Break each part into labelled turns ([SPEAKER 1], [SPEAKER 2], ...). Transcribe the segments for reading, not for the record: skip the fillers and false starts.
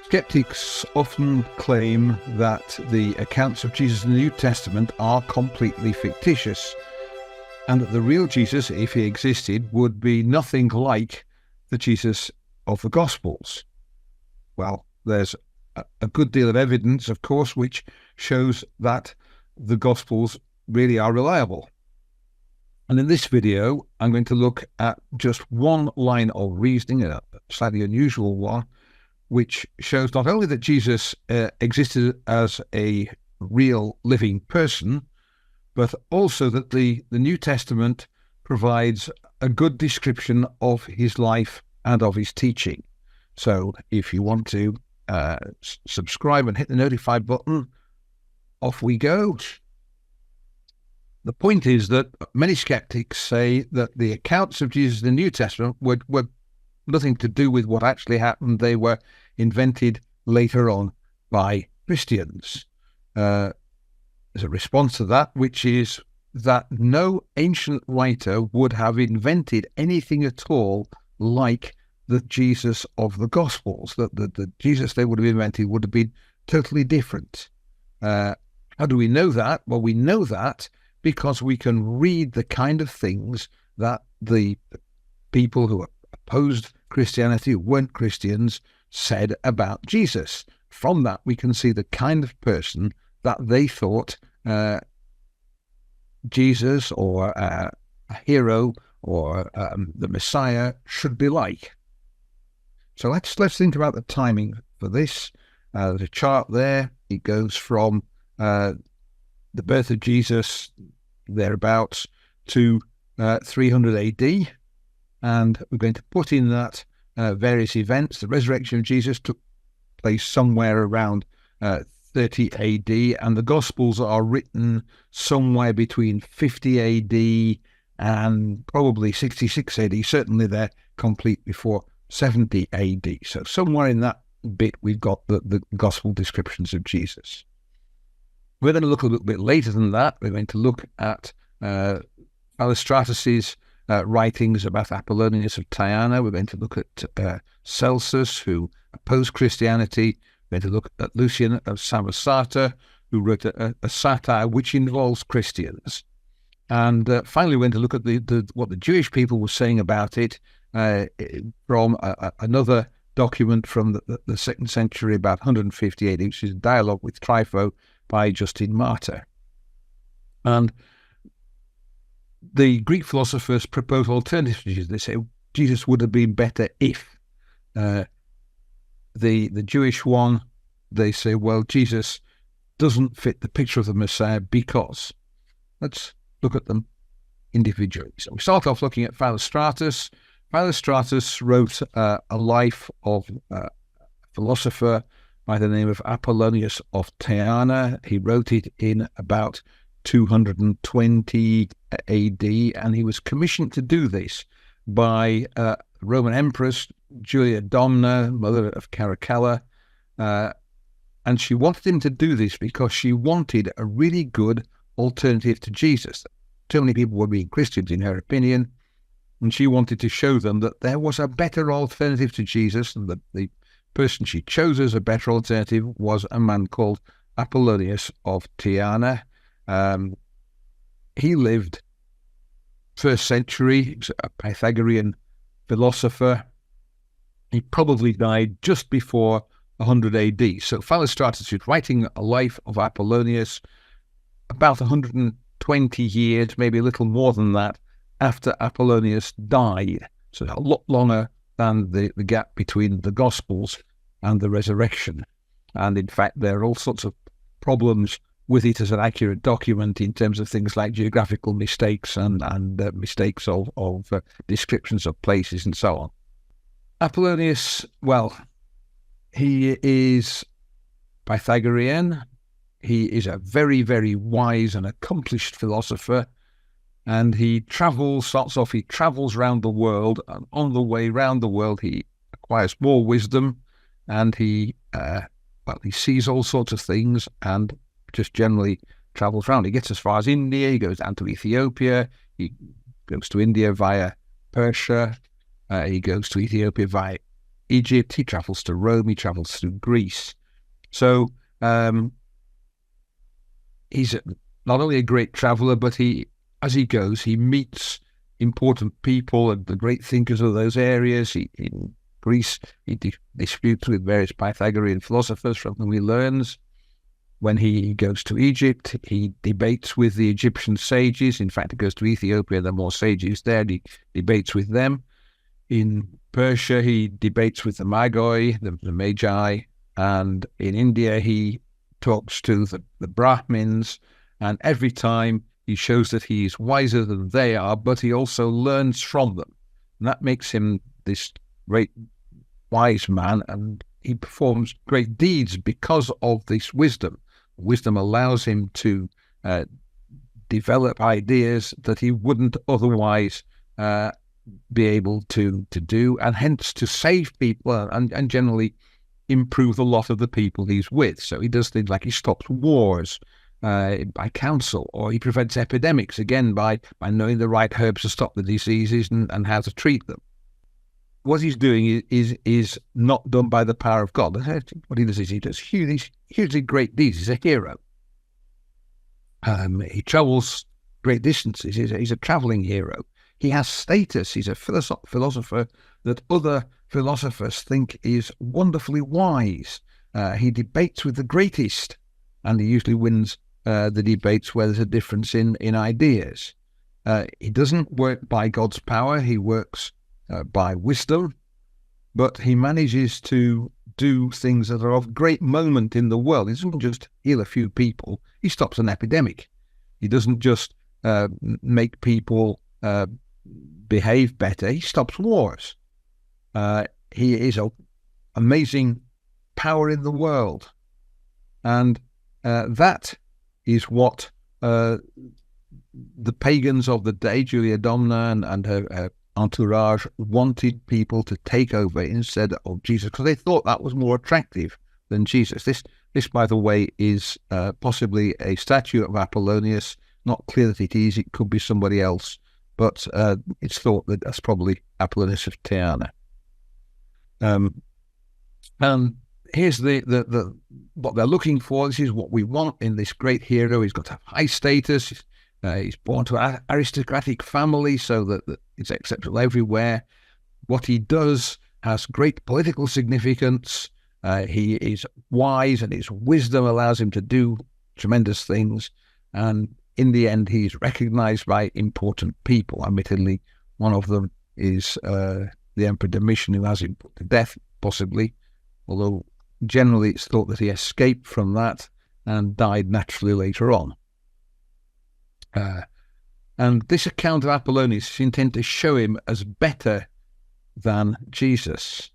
[SPEAKER 1] Skeptics often claim that the accounts of Jesus in the New Testament are completely fictitious, and that the real Jesus, if he existed, would be nothing like the Jesus of the Gospels. Well, there's a good deal of evidence, of course, which shows that the Gospels really are reliable. And in this video, I'm going to look at just one line of reasoning, a slightly unusual one, which shows not only that Jesus existed as a real living person, but also that the New Testament provides a good description of his life and of his teaching. So if you want to subscribe and hit the notify button, off we go. The point is that many skeptics say that the accounts of Jesus in the New Testament were nothing to do with what actually happened. They were invented later on by Christians. There's a response to that, which is that no ancient writer would have invented anything at all like the Jesus of the Gospels. That the Jesus they would have invented would have been totally different. How do we know that? Well, we know that because we can read the kind of things that the people who opposed Christianity, who weren't Christians, said about Jesus. From that, we can see the kind of person that they thought Jesus or a hero or the Messiah should be like. So let's think about the timing for this. There's a chart there. It goes from the birth of Jesus thereabouts to 300 AD. And we're going to put in that various events. The resurrection of Jesus took place somewhere around 30 AD, and the Gospels are written somewhere between 50 AD and probably 66 AD. Certainly they're complete before 70 AD. So somewhere in that bit we've got the Gospel descriptions of Jesus. We're going to look a little bit later than that. We're going to look at Philostratus's writings about Apollonius of Tyana. We're going to look at Celsus, who opposed Christianity. We're going to look at Lucian of Samosata, who wrote a satire which involves Christians. And finally, we're going to look at what the Jewish people were saying about it from another document from the 2nd century, about 150 AD, which is a dialogue with Trypho by Justin Martyr. And the Greek philosophers propose alternatives to Jesus. They say Jesus would have been better if. The Jewish one, they say, well, Jesus doesn't fit the picture of the Messiah because. Let's look at them individually. So we start off looking at Philostratus. Philostratus wrote a life of a philosopher by the name of Apollonius of Tyana. He wrote it in about 220 AD, and he was commissioned to do this by Roman Empress Julia Domna, mother of Caracalla, and she wanted him to do this because she wanted a really good alternative to Jesus. Too many people were being Christians, in her opinion, and she wanted to show them that there was a better alternative to Jesus, and that the person she chose as a better alternative was a man called Apollonius of Tyana. He lived 1st century. He was a Pythagorean philosopher. He probably died just before 100 AD. So Philostratus is writing a life of Apollonius about 120 years, maybe a little more than that, after Apollonius died. So a lot longer than the gap between the Gospels and the resurrection. And in fact, there are all sorts of problems with it as an accurate document in terms of things like geographical mistakes and mistakes of descriptions of places and so on. Apollonius, well, he is Pythagorean. He is a very, very wise and accomplished philosopher, and he travels around the world, and on the way around the world he acquires more wisdom, and he sees all sorts of things and just generally travels around. He gets as far as India, he goes down to Ethiopia, he goes to India via Persia, he goes to Ethiopia via Egypt, he travels to Rome, he travels through Greece. So he's not only a great traveller, but as he goes, he meets important people and the great thinkers of those areas. In Greece, he disputes with various Pythagorean philosophers from whom he learns. When he goes to Egypt, he debates with the Egyptian sages. In fact, he goes to Ethiopia, there are more sages there, and he debates with them. In Persia, he debates with the Magoi, the Magi, and in India, he talks to the Brahmins, and every time he shows that he is wiser than they are, but he also learns from them. And that makes him this great wise man, and he performs great deeds because of this wisdom. Wisdom allows him to develop ideas that he wouldn't otherwise be able to do, and hence to save people and generally improve the lot of the people he's with. So he does things like he stops wars by counsel, or he prevents epidemics, again, by knowing the right herbs to stop the diseases and how to treat them. What he's doing is not done by the power of God. What he does is he does hugely great deeds. He's a hero. He travels great distances. He's a traveling hero. He has status. He's a philosopher that other philosophers think is wonderfully wise. He debates with the greatest, and he usually wins the debates where there's a difference in ideas. He doesn't work by God's power. He works by wisdom, but he manages to do things that are of great moment in the world. He doesn't just heal a few people. He stops an epidemic. He doesn't just make people behave better. He stops wars. He is an amazing power in the world. And that is what the pagans of the day, Julia Domna and her entourage, wanted people to take over instead of Jesus, because they thought that was more attractive than Jesus. This, by the way, is possibly a statue of Apollonius. Not clear that it is. It could be somebody else, but it's thought that that's probably Apollonius of Tyana. And here's the what they're looking for. This is what we want in this great hero. He's got to have high status. He's born to an aristocratic family, so that it's acceptable everywhere. What he does has great political significance. He is wise, and his wisdom allows him to do tremendous things. And in the end, he's recognized by important people. Admittedly, one of them is the Emperor Domitian, who has him put to death, possibly, although generally it's thought that he escaped from that and died naturally later on. And this account of Apollonius is intended to show him as better than Jesus.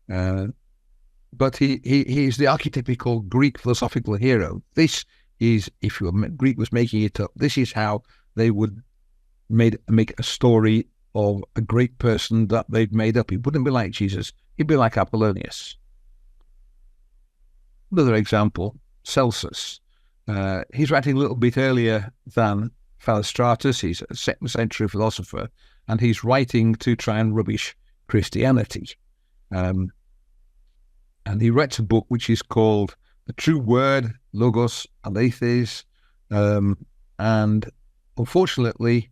[SPEAKER 1] But he is the archetypical Greek philosophical hero. This is, if Greek was making it up, this is how they would make a story of a great person that they'd made up. He wouldn't be like Jesus. He'd be like Apollonius. Another example, Celsus. He's writing a little bit earlier than Philostratus. He's a 2nd century philosopher, and he's writing to try and rubbish Christianity. And he writes a book which is called The True Word, Logos Aletheis. And unfortunately,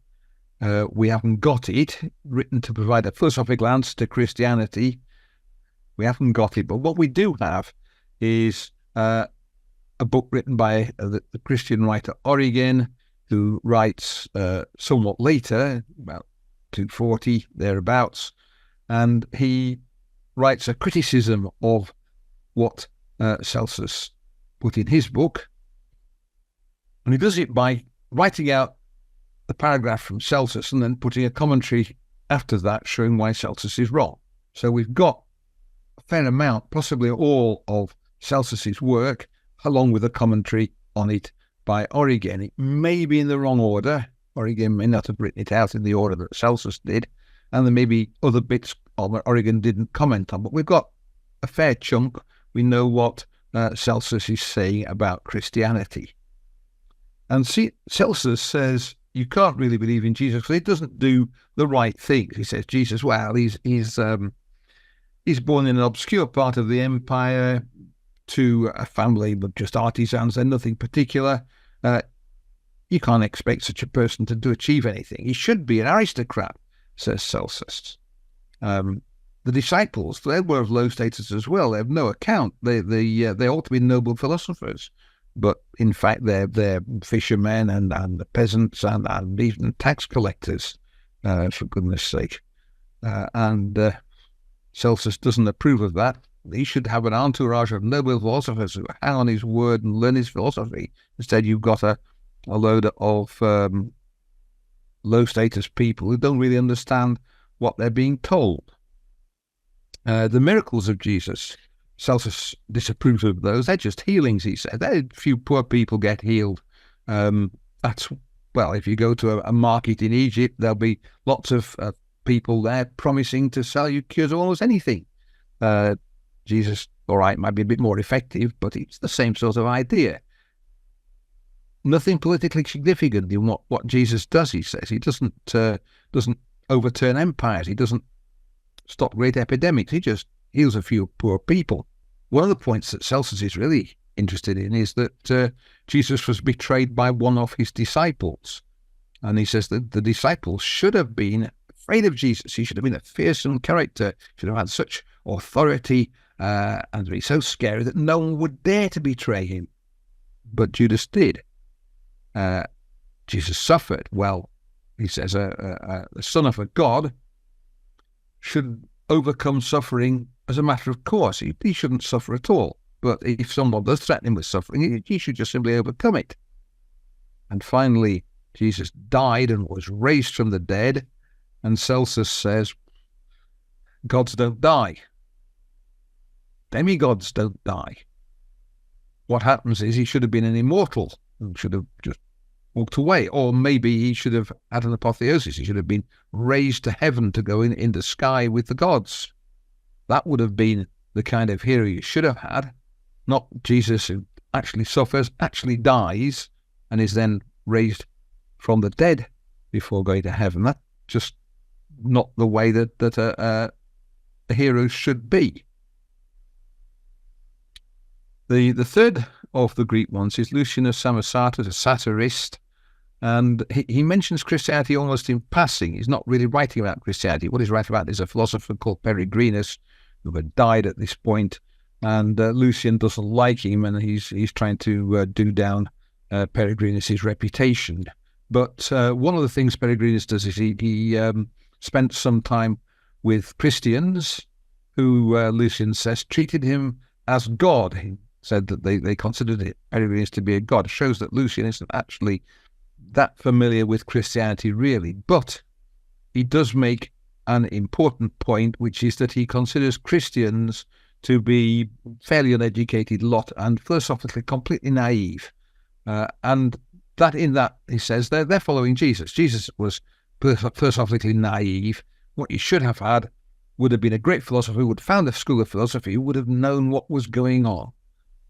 [SPEAKER 1] we haven't got it written to provide a philosophical answer to Christianity. We haven't got it. But what we do have is a book written by the Christian writer Origen, who writes somewhat later, about 240, thereabouts, and he writes a criticism of what Celsus put in his book. And he does it by writing out the paragraph from Celsus and then putting a commentary after that showing why Celsus is wrong. So we've got a fair amount, possibly all, of Celsus's work, along with a commentary on it by Origen. It may be in the wrong order. Origen may not have written it out in the order that Celsus did, and there may be other bits of it Origen didn't comment on, but we've got a fair chunk. We know what Celsus is saying about Christianity. And Celsus says you can't really believe in Jesus because he doesn't do the right things. He says Jesus, well, he's He's born in an obscure part of the empire to a family of just artisans and nothing particular. You can't expect such a person to achieve anything. He should be an aristocrat, says Celsus. The disciples, they were of low status as well. They have no account. They ought to be noble philosophers, but in fact they're fishermen and the peasants and even tax collectors, for goodness sake. And Celsus doesn't approve of that. He should have an entourage of noble philosophers who hang on his word and learn his philosophy. Instead, you've got a load of low-status people who don't really understand what they're being told. The miracles of Jesus, Celsus disapproves of those. They're just healings, he said. A few poor people get healed. Well, if you go to a market in Egypt, there'll be lots of people there promising to sell you cures of almost anything. Jesus, all right, might be a bit more effective, but it's the same sort of idea. Nothing politically significant in what Jesus does, he says. He doesn't overturn empires. He doesn't stop great epidemics. He just heals a few poor people. One of the points that Celsus is really interested in is that Jesus was betrayed by one of his disciples. And he says that the disciples should have been afraid of Jesus. He should have been a fearsome character, should have had such authority and be so scary that no one would dare to betray him. But Judas did. Jesus suffered. Well, he says the Son of a God should overcome suffering as a matter of course. He shouldn't suffer at all. But if someone does threaten him with suffering, he should just simply overcome it. And finally, Jesus died and was raised from the dead. And Celsus says, gods don't die. Demigods don't die. What happens is he should have been an immortal and should have just walked away. Or maybe he should have had an apotheosis. He should have been raised to heaven to go in the sky with the gods. That would have been the kind of hero you should have had. Not Jesus who actually suffers, actually dies, and is then raised from the dead before going to heaven. That's just not the way that a hero should be. The third of the Greek ones is Lucian of Samosata, a satirist, and he mentions Christianity almost in passing. He's not really writing about Christianity. What he's writing about is a philosopher called Peregrinus, who had died at this point, and Lucian doesn't like him, and he's trying to do down Peregrinus's reputation. But one of the things Peregrinus does is he spent some time with Christians who, Lucian says, treated him as God. He said that they considered Peregrinus to be a god. It shows that Lucian isn't actually that familiar with Christianity, really. But he does make an important point, which is that he considers Christians to be fairly uneducated lot and philosophically completely naive. And that in that, he says, they're following Jesus. Jesus was philosophically naive. What you should have had would have been a great philosopher who would found a school of philosophy, who would have known what was going on.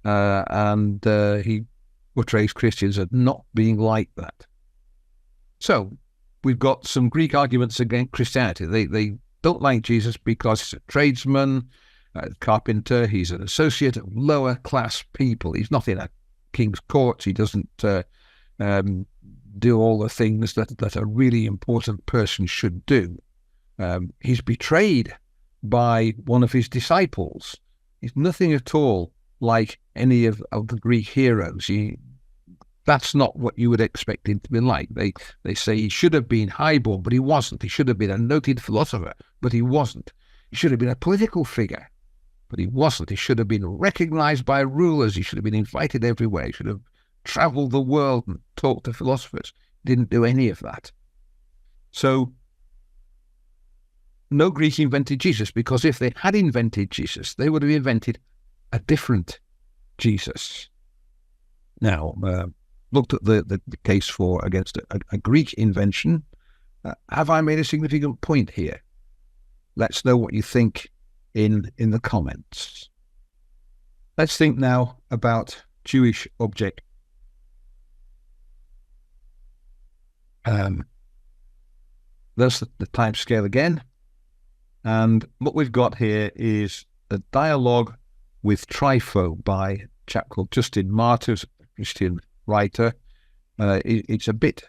[SPEAKER 1] And he portrays Christians as not being like that. So we've got some Greek arguments against Christianity. They don't like Jesus because he's a tradesman, carpenter. He's an associate of lower class people. He's not in a king's court. He doesn't do all the things that a really important person should do. He's betrayed by one of his disciples. He's nothing at all like any of the Greek heroes. That's not what you would expect him to be like. They say he should have been highborn, but he wasn't. He should have been a noted philosopher, but he wasn't. He should have been a political figure, but he wasn't. He should have been recognized by rulers. He should have been invited everywhere. He should have traveled the world and talked to philosophers. He didn't do any of that. So no Greek invented Jesus, because if they had invented Jesus, they would have invented a different Jesus. Now, looked at the case for against a Greek invention. Have I made a significant point here? Let's know what you think in the comments. Let's think now about Jewish object. There's the time scale again. And what we've got here is a dialogue with Trypho by a chap called Justin Martyr, a Christian writer. It's a bit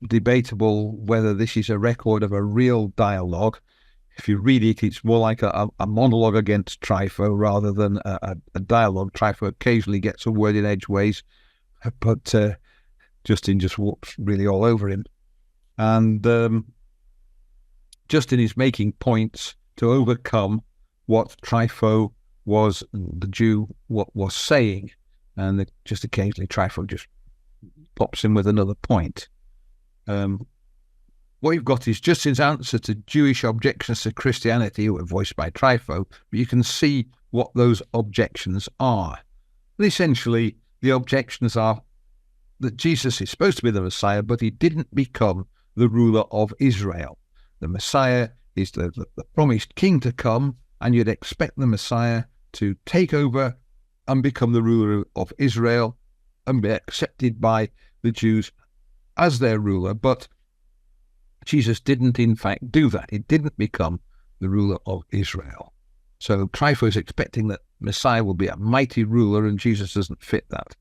[SPEAKER 1] debatable whether this is a record of a real dialogue. If you read it, it's more like a monologue against Trypho rather than a dialogue. Trypho occasionally gets a word in edgeways, but Justin just walks really all over him. And Justin is making points to overcome what Trypho was, the Jew, what was saying. And just occasionally Trypho just pops in with another point. What you've got is Justin's answer to Jewish objections to Christianity, who were voiced by Trypho, but you can see what those objections are. And essentially, the objections are that Jesus is supposed to be the Messiah, but he didn't become the ruler of Israel. The Messiah is the promised king to come, and you'd expect the Messiah to take over and become the ruler of Israel and be accepted by the Jews as their ruler. But Jesus didn't, in fact, do that. He didn't become the ruler of Israel. So Trypho is expecting that Messiah will be a mighty ruler, and Jesus doesn't fit that.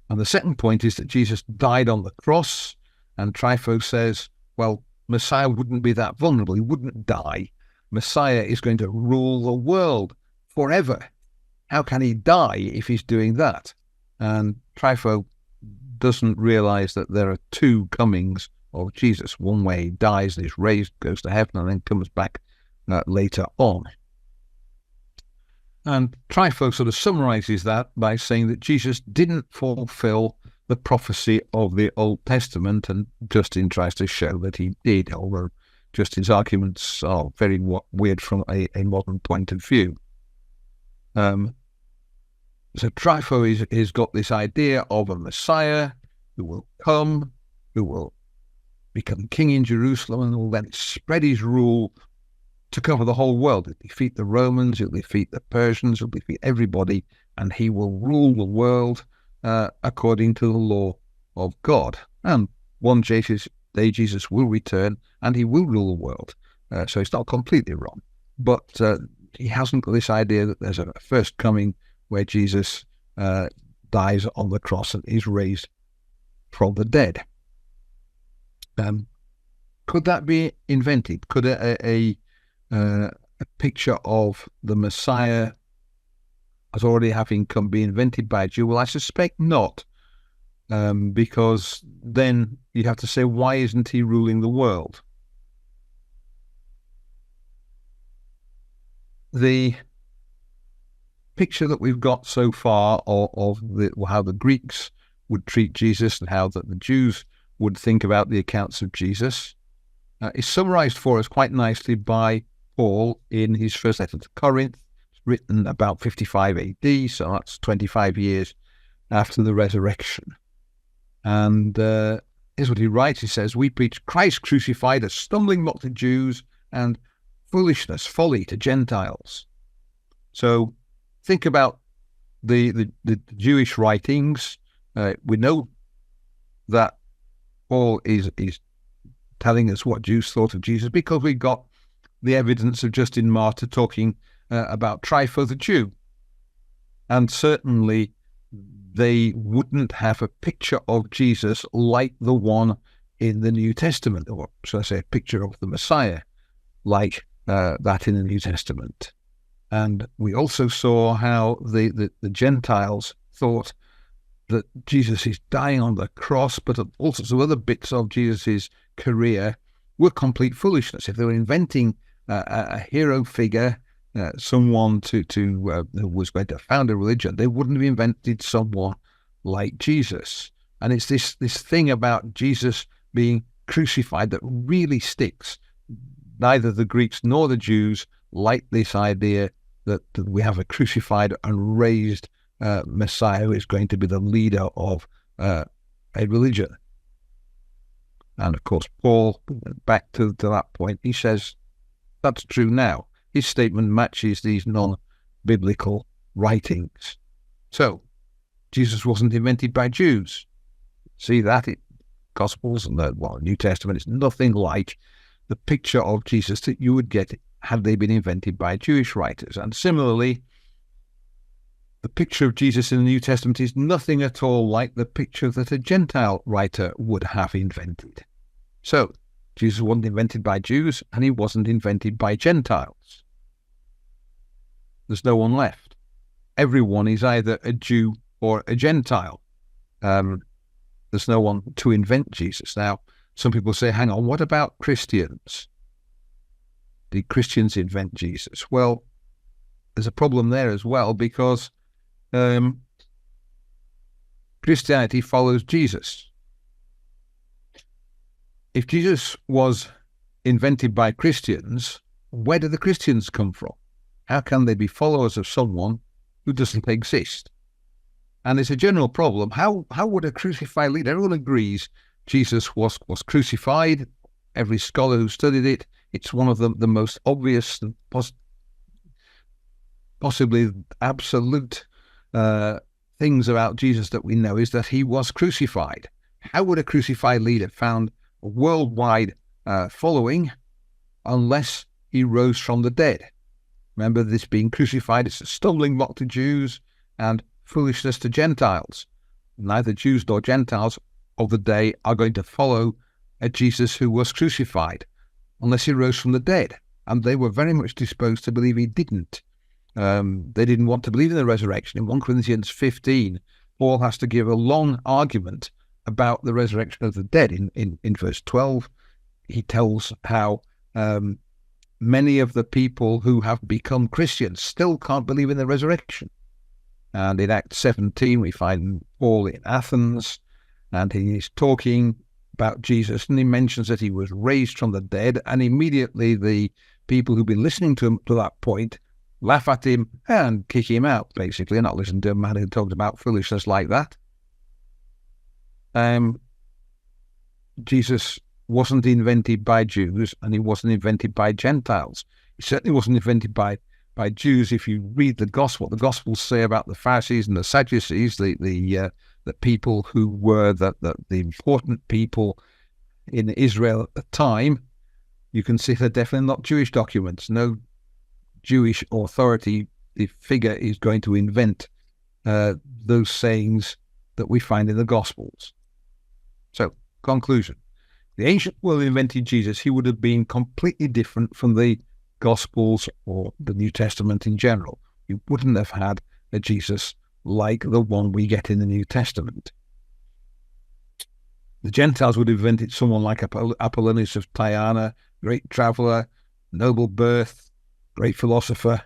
[SPEAKER 1] And the second point is that Jesus died on the cross, and Trypho says, well, Messiah wouldn't be that vulnerable. He wouldn't die. Messiah is going to rule the world forever. How can he die if he's doing that? And Trypho doesn't realize that there are two comings of Jesus. One way he dies and is raised, goes to heaven, and then comes back later on. And Trypho sort of summarizes that by saying that Jesus didn't fulfill the prophecy of the Old Testament, and Justin tries to show that he did, although Justin's arguments are very weird from a modern point of view. So Trypho has got this idea of a Messiah who will come, who will become king in Jerusalem, and will then spread his rule to cover the whole world. He'll defeat the Romans, he'll defeat the Persians, he'll defeat everybody, and he will rule the world according to the law of God. And one day Jesus will return and he will rule the world. So it's not completely wrong. But he hasn't got this idea that there's a first coming where Jesus dies on the cross and is raised from the dead. Could that be invented? Could a picture of the Messiah as already having come be invented by a Jew? Well, I suspect not, because then you'd have to say, why isn't he ruling the world? The picture that we've got so far of how the Greeks would treat Jesus and how that the Jews would think about the accounts of Jesus is summarized for us quite nicely by Paul in his first letter to Corinth. It's written about 55 AD, so that's 25 years after the resurrection. And here's what he writes. He says, we preach Christ crucified, a stumbling block to Jews and foolishness, folly to Gentiles. So think about the Jewish writings. We know that Paul is telling us what Jews thought of Jesus because we got the evidence of Justin Martyr talking about Trypho the Jew. And certainly they wouldn't have a picture of Jesus like the one in the New Testament, or should I say a picture of the Messiah like that in the New Testament. And we also saw how the Gentiles thought that Jesus is dying on the cross, but all sorts of other bits of Jesus's career were complete foolishness. If they were inventing a hero figure, someone who was going to found a religion, they wouldn't have invented someone like Jesus. And it's this thing about Jesus being crucified that really sticks. Neither the Greeks nor the Jews like this idea that we have a crucified and raised Messiah who is going to be the leader of a religion. And of course, Paul, back to that point, he says that's true now. His statement matches these non-biblical writings. So, Jesus wasn't invented by Jews. See that? Gospels and the New Testament is nothing like the picture of Jesus that you would get had they been invented by Jewish writers. And similarly, the picture of Jesus in the New Testament is nothing at all like the picture that a Gentile writer would have invented. So, Jesus wasn't invented by Jews, and he wasn't invented by Gentiles. There's no one left. Everyone is either a Jew or a Gentile. There's no one to invent Jesus. Now, some people say, hang on, what about Christians? Did Christians invent Jesus? Well, there's a problem there as well, because Christianity follows Jesus. If Jesus was invented by Christians, where do the Christians come from? How can they be followers of someone who doesn't exist? And it's a general problem. How would a crucified leader? Everyone agrees Jesus was crucified. Every scholar who studied it, it's one of the most obvious and possibly absolute things about Jesus that we know is that he was crucified. How would a crucified leader found a worldwide following unless he rose from the dead? Remember, this being crucified, it's a stumbling block to Jews and foolishness to Gentiles. Neither Jews nor Gentiles of the day are going to follow a Jesus who was crucified unless he rose from the dead. And they were very much disposed to believe he didn't. They didn't want to believe in the resurrection. In 1 Corinthians 15, Paul has to give a long argument about the resurrection of the dead. In verse 12, he tells how many of the people who have become Christians still can't believe in the resurrection. And in Acts 17, we find Paul in Athens, and he is talking about Jesus, and he mentions that he was raised from the dead, and immediately the people who've been listening to him to that point laugh at him and kick him out, basically, and not listen to a man who talked about foolishness like that. Jesus wasn't invented by Jews, and he wasn't invented by Gentiles. He certainly wasn't invented by Jews. If you read the gospel, what the Gospels say about the Pharisees and the Sadducees, the people who were the important people in Israel at the time, you can see they're definitely not Jewish documents. No Jewish authority, the figure, is going to invent those sayings that we find in the Gospels. So, conclusion. The ancient world invented Jesus, he would have been completely different from the Gospels or the New Testament in general. You wouldn't have had a Jesus like the one we get in the New Testament. The Gentiles would have invented someone like Apollonius of Tyana, great traveller, noble birth, great philosopher.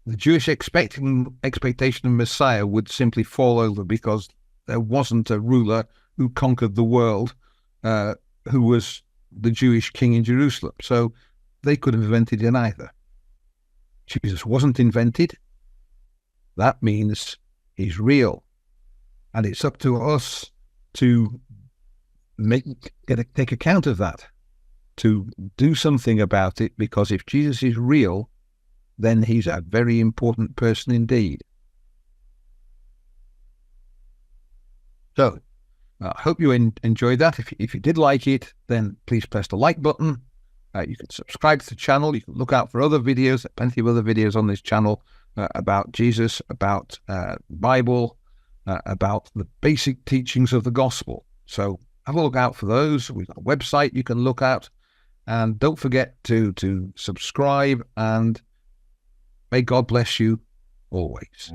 [SPEAKER 1] The Jewish expectation of Messiah would simply fall over because there wasn't a ruler who conquered the world who was the Jewish king in Jerusalem. So they could have invented it either. Jesus wasn't invented. That means he's real. And it's up to us to take account of that, to do something about it, because if Jesus is real, then he's a very important person indeed. So, I hope you enjoyed that. If you did like it, then please press the like button. You can subscribe to the channel. You can look out for other videos, plenty of other videos on this channel about Jesus, about Bible, about the basic teachings of the gospel. So have a look out for those. We've got a website you can look at. And don't forget to subscribe, and may God bless you always.